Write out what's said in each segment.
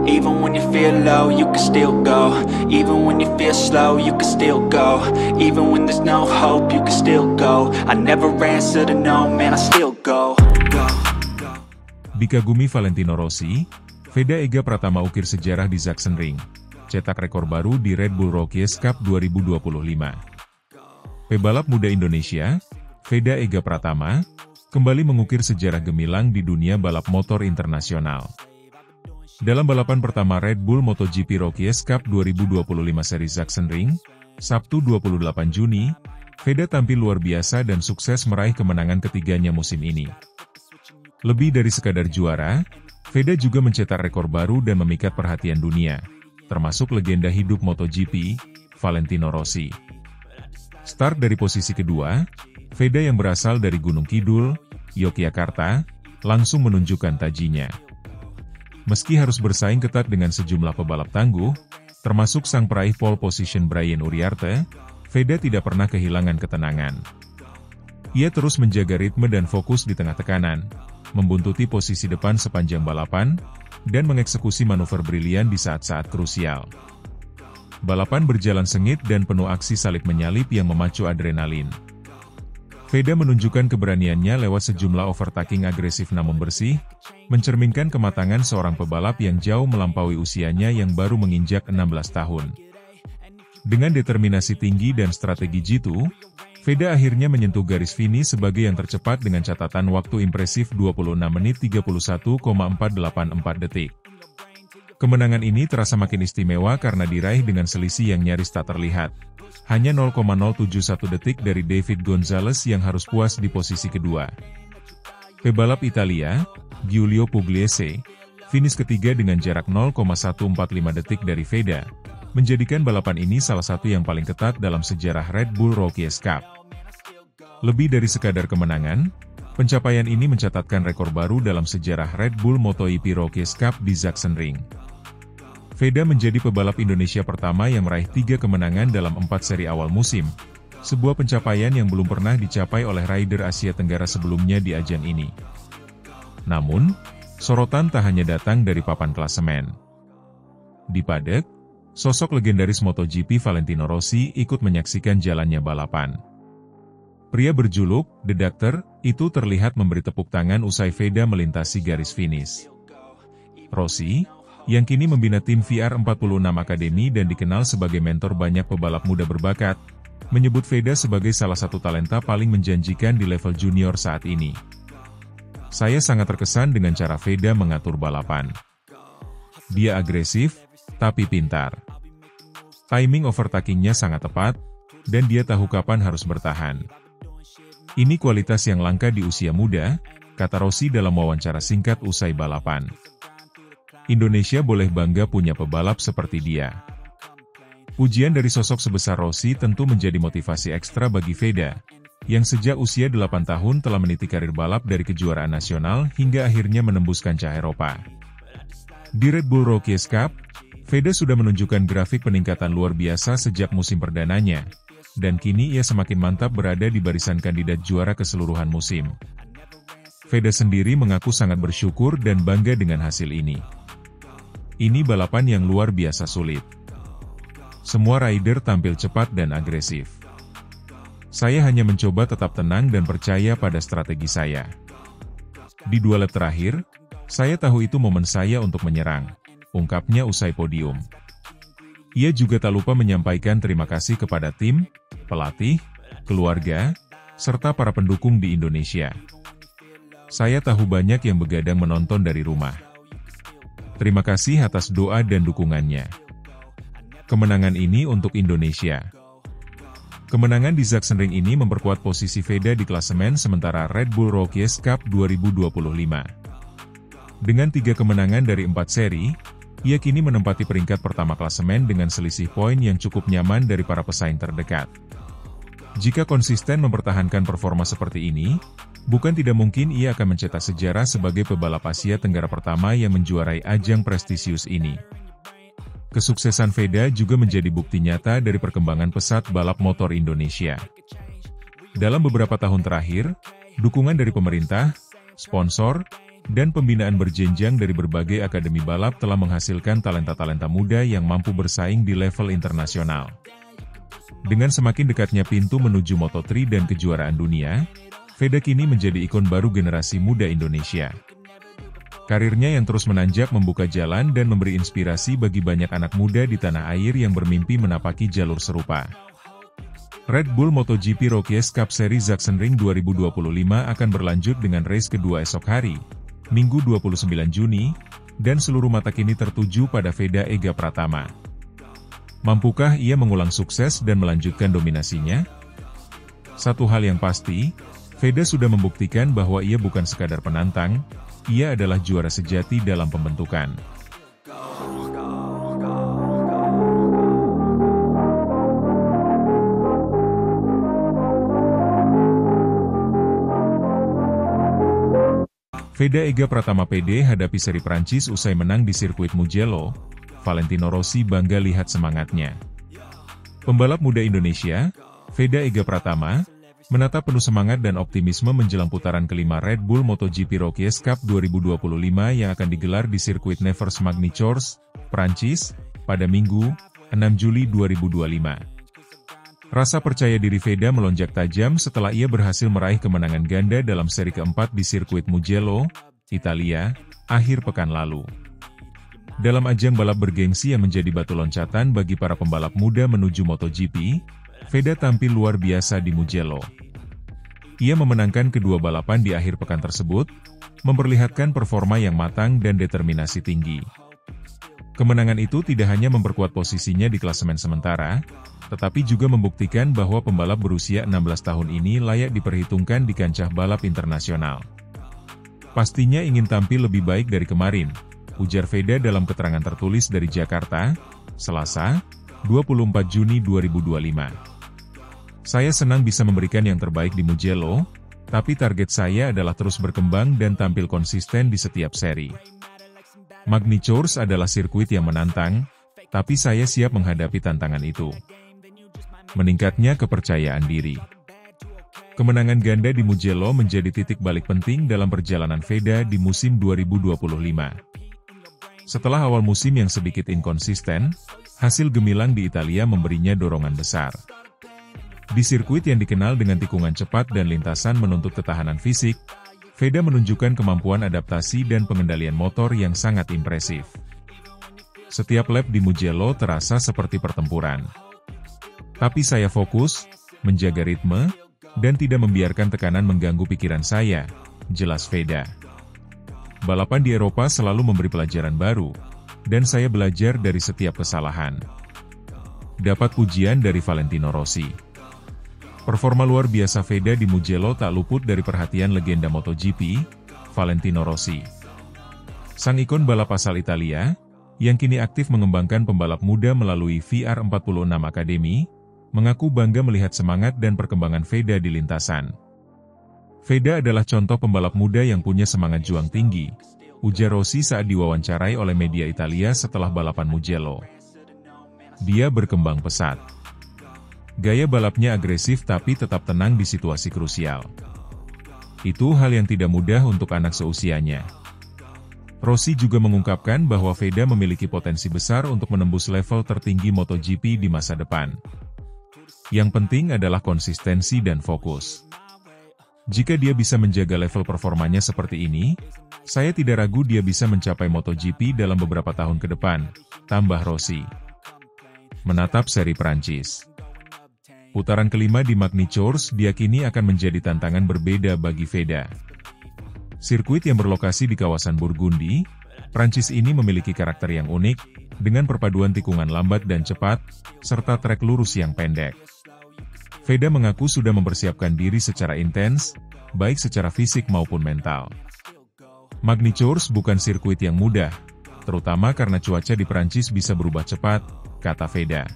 Even when you feel low, you can still go. Even when you feel slow, you can still go. Even when there's no hope, you can still go. I never answer to no, man, I still go. Dikagumi Valentino Rossi, Veda Ega Pratama ukir sejarah di Sachsenring, cetak rekor baru di Red Bull Rookies Cup 2025. Pebalap muda Indonesia, Veda Ega Pratama, kembali mengukir sejarah gemilang di dunia balap motor internasional. Dalam balapan pertama Red Bull MotoGP Rookies Cup 2025 seri Sachsenring, Sabtu 28 Juni, Veda tampil luar biasa dan sukses meraih kemenangan ketiganya musim ini. Lebih dari sekadar juara, Veda juga mencetak rekor baru dan memikat perhatian dunia, termasuk legenda hidup MotoGP, Valentino Rossi. Start dari posisi kedua, Veda yang berasal dari Gunung Kidul, Yogyakarta, langsung menunjukkan tajinya. Meski harus bersaing ketat dengan sejumlah pebalap tangguh, termasuk sang peraih pole position Brian Uriarte, Veda tidak pernah kehilangan ketenangan. Ia terus menjaga ritme dan fokus di tengah tekanan, membuntuti posisi depan sepanjang balapan, dan mengeksekusi manuver brilian di saat-saat krusial. Balapan berjalan sengit dan penuh aksi salip menyalip yang memacu adrenalin. Veda menunjukkan keberaniannya lewat sejumlah overtaking agresif namun bersih, mencerminkan kematangan seorang pebalap yang jauh melampaui usianya yang baru menginjak 16 tahun. Dengan determinasi tinggi dan strategi jitu, Veda akhirnya menyentuh garis finish sebagai yang tercepat dengan catatan waktu impresif 26 menit 31,484 detik. Kemenangan ini terasa makin istimewa karena diraih dengan selisih yang nyaris tak terlihat. Hanya 0,071 detik dari David Gonzalez yang harus puas di posisi kedua. Pebalap Italia, Giulio Pugliese, finish ketiga dengan jarak 0,145 detik dari Veda, menjadikan balapan ini salah satu yang paling ketat dalam sejarah Red Bull Rookies Cup. Lebih dari sekadar kemenangan, pencapaian ini mencatatkan rekor baru dalam sejarah Red Bull MotoGP Rookies Cup di Sachsenring. Veda menjadi pebalap Indonesia pertama yang meraih 3 kemenangan dalam 4 seri awal musim, sebuah pencapaian yang belum pernah dicapai oleh rider Asia Tenggara sebelumnya di ajang ini. Namun, sorotan tak hanya datang dari papan klasemen. Di paddock, sosok legendaris MotoGP Valentino Rossi ikut menyaksikan jalannya balapan. Pria berjuluk The Doctor itu terlihat memberi tepuk tangan usai Veda melintasi garis finish. Rossi, yang kini membina tim VR46 Academy dan dikenal sebagai mentor banyak pebalap muda berbakat, menyebut Veda sebagai salah satu talenta paling menjanjikan di level junior saat ini. Saya sangat terkesan dengan cara Veda mengatur balapan. Dia agresif, tapi pintar. Timing overtakingnya sangat tepat, dan dia tahu kapan harus bertahan. Ini kualitas yang langka di usia muda, kata Rossi dalam wawancara singkat usai balapan. Indonesia boleh bangga punya pebalap seperti dia. Pujian dari sosok sebesar Rossi tentu menjadi motivasi ekstra bagi Veda, yang sejak usia 8 tahun telah meniti karir balap dari kejuaraan nasional hingga akhirnya menembus kancah Eropa. Di Red Bull Rookies Cup, Veda sudah menunjukkan grafik peningkatan luar biasa sejak musim perdananya, dan kini ia semakin mantap berada di barisan kandidat juara keseluruhan musim. Veda sendiri mengaku sangat bersyukur dan bangga dengan hasil ini. Ini balapan yang luar biasa sulit. Semua rider tampil cepat dan agresif. Saya hanya mencoba tetap tenang dan percaya pada strategi saya. Di 2 lap terakhir, saya tahu itu momen saya untuk menyerang, ungkapnya usai podium. Ia juga tak lupa menyampaikan terima kasih kepada tim, pelatih, keluarga, serta para pendukung di Indonesia. Saya tahu banyak yang begadang menonton dari rumah. Terima kasih atas doa dan dukungannya. Kemenangan ini untuk Indonesia. Kemenangan di Sachsenring ini memperkuat posisi Veda di klasemen sementara Red Bull Rookies Cup 2025. Dengan 3 kemenangan dari 4 seri, ia kini menempati peringkat pertama klasemen dengan selisih poin yang cukup nyaman dari para pesaing terdekat. Jika konsisten mempertahankan performa seperti ini, bukan tidak mungkin ia akan mencetak sejarah sebagai pebalap Asia Tenggara pertama yang menjuarai ajang prestisius ini. Kesuksesan Veda juga menjadi bukti nyata dari perkembangan pesat balap motor Indonesia. Dalam beberapa tahun terakhir, dukungan dari pemerintah, sponsor, dan pembinaan berjenjang dari berbagai akademi balap telah menghasilkan talenta-talenta muda yang mampu bersaing di level internasional. Dengan semakin dekatnya pintu menuju Moto3 dan kejuaraan dunia, Veda kini menjadi ikon baru generasi muda Indonesia. Karirnya yang terus menanjak membuka jalan dan memberi inspirasi bagi banyak anak muda di tanah air yang bermimpi menapaki jalur serupa. Red Bull MotoGP Rookies Cup Seri Sachsenring 2025 akan berlanjut dengan race kedua esok hari, Minggu 29 Juni, dan seluruh mata kini tertuju pada Veda Ega Pratama. Mampukah ia mengulang sukses dan melanjutkan dominasinya? Satu hal yang pasti, Veda sudah membuktikan bahwa ia bukan sekadar penantang, ia adalah juara sejati dalam pembentukan. Veda Ega Pratama PD hadapi seri Prancis usai menang di sirkuit Mugello. Valentino Rossi bangga lihat semangatnya. Pembalap muda Indonesia, Veda Ega Pratama, menatap penuh semangat dan optimisme menjelang putaran kelima Red Bull MotoGP Rookies Cup 2025 yang akan digelar di sirkuit Nevers-Magny-Cours, Prancis, pada Minggu, 6 Juli 2025. Rasa percaya diri Veda melonjak tajam setelah ia berhasil meraih kemenangan ganda dalam seri keempat di sirkuit Mugello, Italia, akhir pekan lalu. Dalam ajang balap bergengsi yang menjadi batu loncatan bagi para pembalap muda menuju MotoGP, Veda tampil luar biasa di Mugello. Ia memenangkan kedua balapan di akhir pekan tersebut, memperlihatkan performa yang matang dan determinasi tinggi. Kemenangan itu tidak hanya memperkuat posisinya di klasemen sementara, tetapi juga membuktikan bahwa pembalap berusia 16 tahun ini layak diperhitungkan di kancah balap internasional. Pastinya ingin tampil lebih baik dari kemarin, ujar Veda dalam keterangan tertulis dari Jakarta, Selasa, 24 Juni 2025. Saya senang bisa memberikan yang terbaik di Mugello, tapi target saya adalah terus berkembang dan tampil konsisten di setiap seri. Magny-Cours adalah sirkuit yang menantang, tapi saya siap menghadapi tantangan itu. Meningkatnya kepercayaan diri. Kemenangan ganda di Mugello menjadi titik balik penting dalam perjalanan Veda di musim 2025. Setelah awal musim yang sedikit inkonsisten, hasil gemilang di Italia memberinya dorongan besar. Di sirkuit yang dikenal dengan tikungan cepat dan lintasan menuntut ketahanan fisik, Veda menunjukkan kemampuan adaptasi dan pengendalian motor yang sangat impresif. Setiap lap di Mugello terasa seperti pertempuran. Tapi saya fokus, menjaga ritme, dan tidak membiarkan tekanan mengganggu pikiran saya, jelas Veda. Balapan di Eropa selalu memberi pelajaran baru, dan saya belajar dari setiap kesalahan. Dapat pujian dari Valentino Rossi. Performa luar biasa Veda di Mugello tak luput dari perhatian legenda MotoGP, Valentino Rossi. Sang ikon balap asal Italia, yang kini aktif mengembangkan pembalap muda melalui VR46 Academy, mengaku bangga melihat semangat dan perkembangan Veda di lintasan. Veda adalah contoh pembalap muda yang punya semangat juang tinggi, ujar Rossi saat diwawancarai oleh media Italia setelah balapan Mugello. Dia berkembang pesat. Gaya balapnya agresif tapi tetap tenang di situasi krusial. Itu hal yang tidak mudah untuk anak seusianya. Rossi juga mengungkapkan bahwa Veda memiliki potensi besar untuk menembus level tertinggi MotoGP di masa depan. Yang penting adalah konsistensi dan fokus. Jika dia bisa menjaga level performanya seperti ini, saya tidak ragu dia bisa mencapai MotoGP dalam beberapa tahun ke depan, tambah Rossi. Menatap seri Prancis. Putaran kelima di Magny-Cours diyakini akan menjadi tantangan berbeda bagi Veda. Sirkuit yang berlokasi di kawasan Burgundi, Prancis ini memiliki karakter yang unik, dengan perpaduan tikungan lambat dan cepat, serta trek lurus yang pendek. Veda mengaku sudah mempersiapkan diri secara intens, baik secara fisik maupun mental. Magny-Cours bukan sirkuit yang mudah, terutama karena cuaca di Prancis bisa berubah cepat, kata Veda.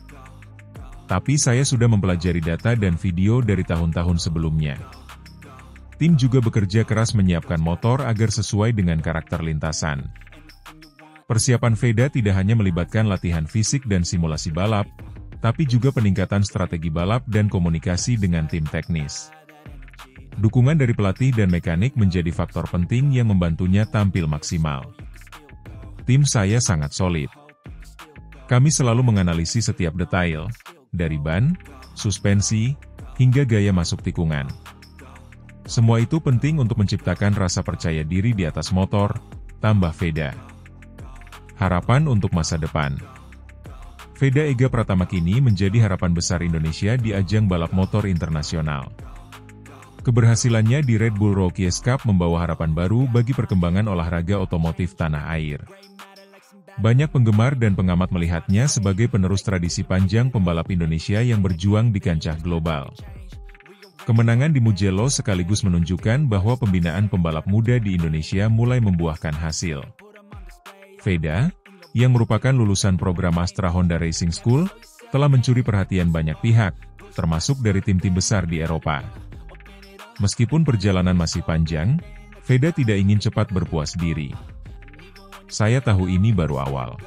Tapi saya sudah mempelajari data dan video dari tahun-tahun sebelumnya. Tim juga bekerja keras menyiapkan motor agar sesuai dengan karakter lintasan. Persiapan Veda tidak hanya melibatkan latihan fisik dan simulasi balap, tapi juga peningkatan strategi balap dan komunikasi dengan tim teknis. Dukungan dari pelatih dan mekanik menjadi faktor penting yang membantunya tampil maksimal. Tim saya sangat solid. Kami selalu menganalisis setiap detail, dari ban, suspensi, hingga gaya masuk tikungan. Semua itu penting untuk menciptakan rasa percaya diri di atas motor, tambah Veda. Harapan untuk masa depan. Veda Ega Pratama kini menjadi harapan besar Indonesia di ajang balap motor internasional. Keberhasilannya di Red Bull Rookies Cup membawa harapan baru bagi perkembangan olahraga otomotif tanah air. Banyak penggemar dan pengamat melihatnya sebagai penerus tradisi panjang pembalap Indonesia yang berjuang di kancah global. Kemenangan di Mugello sekaligus menunjukkan bahwa pembinaan pembalap muda di Indonesia mulai membuahkan hasil. Veda, yang merupakan lulusan program Astra Honda Racing School, telah mencuri perhatian banyak pihak, termasuk dari tim-tim besar di Eropa. Meskipun perjalanan masih panjang, Veda tidak ingin cepat berpuas diri. Saya tahu ini baru awal.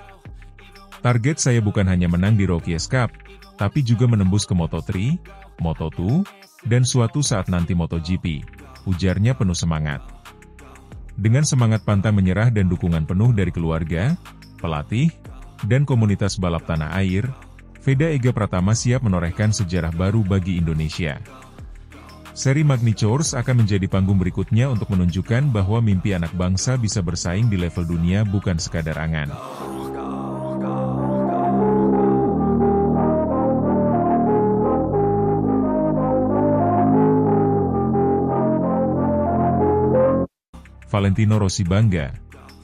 Target saya bukan hanya menang di Rookies Cup, tapi juga menembus ke Moto3, Moto2, dan suatu saat nanti MotoGP, ujarnya penuh semangat. Dengan semangat pantang menyerah dan dukungan penuh dari keluarga, pelatih, dan komunitas balap tanah air, Veda Ega Pratama siap menorehkan sejarah baru bagi Indonesia. Seri Magny Tours akan menjadi panggung berikutnya untuk menunjukkan bahwa mimpi anak bangsa bisa bersaing di level dunia bukan sekadar angan. Valentino Rossi bangga,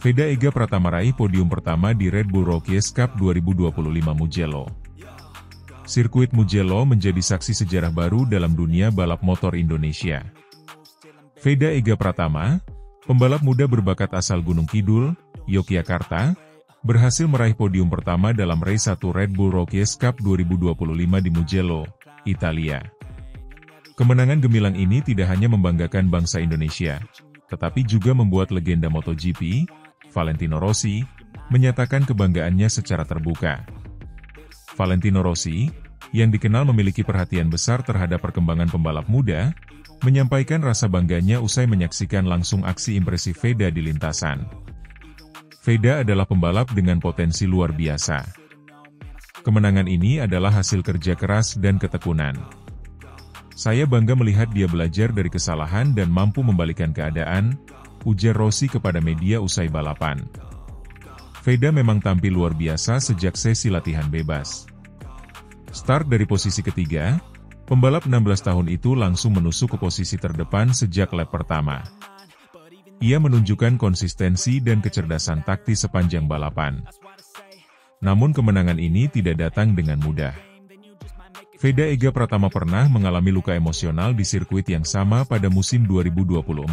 Veda Ega Pratama raih podium pertama di Red Bull Rookies Cup 2025 Mugello. Sirkuit Mugello menjadi saksi sejarah baru dalam dunia balap motor Indonesia. Veda Ega Pratama, pembalap muda berbakat asal Gunung Kidul, Yogyakarta, berhasil meraih podium pertama dalam race 1 Red Bull Rookies Cup 2025 di Mugello, Italia. Kemenangan gemilang ini tidak hanya membanggakan bangsa Indonesia, tetapi juga membuat legenda MotoGP, Valentino Rossi, menyatakan kebanggaannya secara terbuka. Valentino Rossi, yang dikenal memiliki perhatian besar terhadap perkembangan pembalap muda, menyampaikan rasa bangganya usai menyaksikan langsung aksi impresif Veda di lintasan. Veda adalah pembalap dengan potensi luar biasa. Kemenangan ini adalah hasil kerja keras dan ketekunan. Saya bangga melihat dia belajar dari kesalahan dan mampu membalikkan keadaan, ujar Rossi kepada media usai balapan. Veda memang tampil luar biasa sejak sesi latihan bebas. Start dari posisi ketiga, pembalap 16 tahun itu langsung menusuk ke posisi terdepan sejak lap pertama. Ia menunjukkan konsistensi dan kecerdasan taktis sepanjang balapan. Namun kemenangan ini tidak datang dengan mudah. Veda Ega Pratama pernah mengalami luka emosional di sirkuit yang sama pada musim 2024.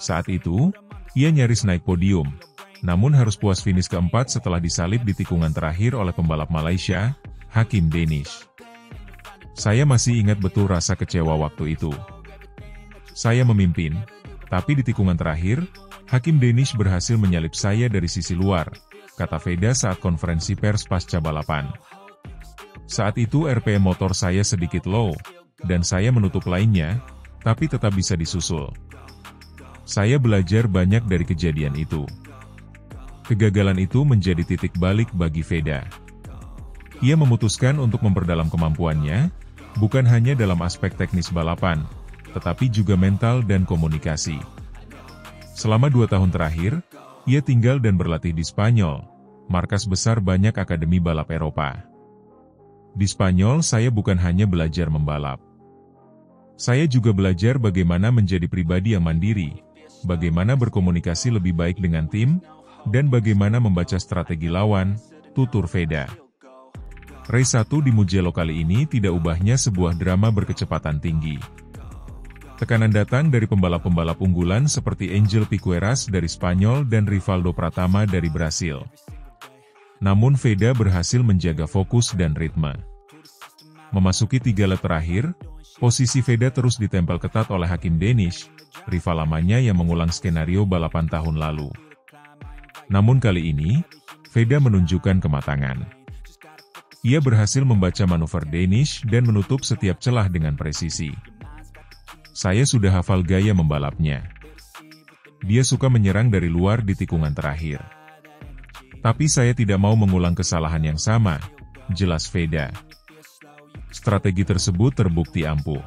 Saat itu, ia nyaris naik podium, namun harus puas finish keempat setelah disalip di tikungan terakhir oleh pembalap Malaysia, Hakim Danish. Saya masih ingat betul rasa kecewa waktu itu. Saya memimpin, tapi di tikungan terakhir, Hakim Danish berhasil menyalip saya dari sisi luar, kata Veda saat konferensi pers pasca balapan. Saat itu RPM motor saya sedikit low, dan saya menutup lainnya, tapi tetap bisa disusul. Saya belajar banyak dari kejadian itu. Kegagalan itu menjadi titik balik bagi Veda. Ia memutuskan untuk memperdalam kemampuannya, bukan hanya dalam aspek teknis balapan, tetapi juga mental dan komunikasi. Selama 2 tahun terakhir, ia tinggal dan berlatih di Spanyol, markas besar banyak akademi balap Eropa. Di Spanyol saya bukan hanya belajar membalap. Saya juga belajar bagaimana menjadi pribadi yang mandiri, bagaimana berkomunikasi lebih baik dengan tim, dan bagaimana membaca strategi lawan, tutur Veda. Race 1 di Mugello kali ini tidak ubahnya sebuah drama berkecepatan tinggi. Tekanan datang dari pembalap-pembalap unggulan seperti Angel Piqueras dari Spanyol dan Rivaldo Pratama dari Brasil. Namun Veda berhasil menjaga fokus dan ritme. Memasuki 3 lap terakhir, posisi Veda terus ditempel ketat oleh Hakim Danish, rival lamanya yang mengulang skenario balapan tahun lalu. Namun kali ini, Veda menunjukkan kematangan. Ia berhasil membaca manuver Danish dan menutup setiap celah dengan presisi. Saya sudah hafal gaya membalapnya. Dia suka menyerang dari luar di tikungan terakhir. Tapi saya tidak mau mengulang kesalahan yang sama, jelas Veda. Strategi tersebut terbukti ampuh.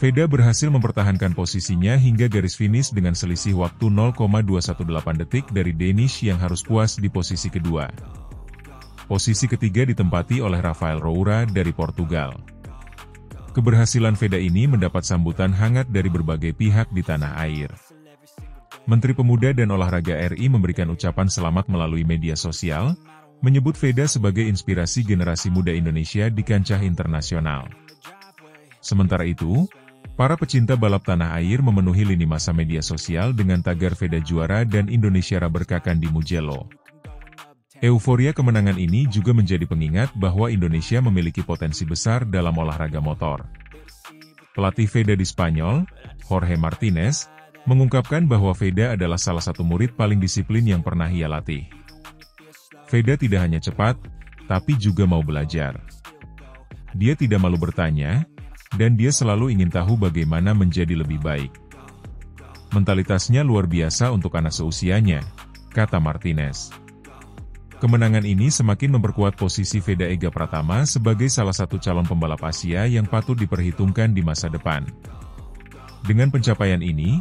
Veda berhasil mempertahankan posisinya hingga garis finish dengan selisih waktu 0,218 detik dari Danish yang harus puas di posisi kedua. Posisi ketiga ditempati oleh Rafael Roura dari Portugal. Keberhasilan Veda ini mendapat sambutan hangat dari berbagai pihak di tanah air. Menteri Pemuda dan Olahraga RI memberikan ucapan selamat melalui media sosial, menyebut Veda sebagai inspirasi generasi muda Indonesia di kancah internasional. Sementara itu, para pecinta balap tanah air memenuhi lini masa media sosial dengan tagar Veda juara dan Indonesia berkakan di Mugello. Euforia kemenangan ini juga menjadi pengingat bahwa Indonesia memiliki potensi besar dalam olahraga motor. Pelatih Veda di Spanyol, Jorge Martinez, mengungkapkan bahwa Veda adalah salah satu murid paling disiplin yang pernah ia latih. Veda tidak hanya cepat, tapi juga mau belajar. Dia tidak malu bertanya, dan dia selalu ingin tahu bagaimana menjadi lebih baik. Mentalitasnya luar biasa untuk anak seusianya, kata Martinez. Kemenangan ini semakin memperkuat posisi Veda Ega Pratama sebagai salah satu calon pembalap Asia yang patut diperhitungkan di masa depan. Dengan pencapaian ini,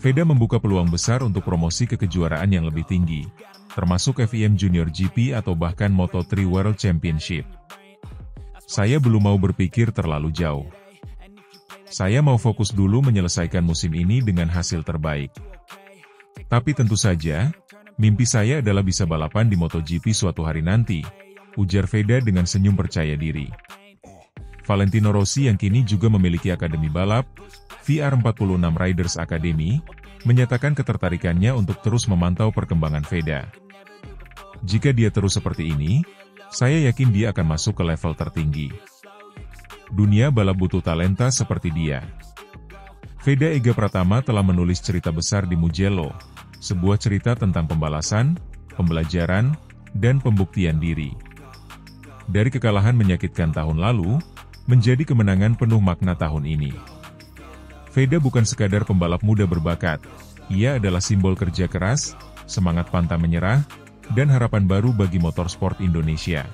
Veda membuka peluang besar untuk promosi ke kejuaraan yang lebih tinggi, termasuk FIM Junior GP atau bahkan Moto3 World Championship. Saya belum mau berpikir terlalu jauh. Saya mau fokus dulu menyelesaikan musim ini dengan hasil terbaik. Tapi tentu saja, mimpi saya adalah bisa balapan di MotoGP suatu hari nanti, ujar Veda dengan senyum percaya diri. Valentino Rossi yang kini juga memiliki akademi balap, VR46 Riders Academy, menyatakan ketertarikannya untuk terus memantau perkembangan Veda. Jika dia terus seperti ini, saya yakin dia akan masuk ke level tertinggi. Dunia balap butuh talenta seperti dia. Veda Ega Pratama telah menulis cerita besar di Mugello, sebuah cerita tentang pembalasan, pembelajaran, dan pembuktian diri. Dari kekalahan menyakitkan tahun lalu, menjadi kemenangan penuh makna tahun ini. Veda bukan sekadar pembalap muda berbakat, ia adalah simbol kerja keras, semangat pantang menyerah, dan harapan baru bagi motorsport Indonesia.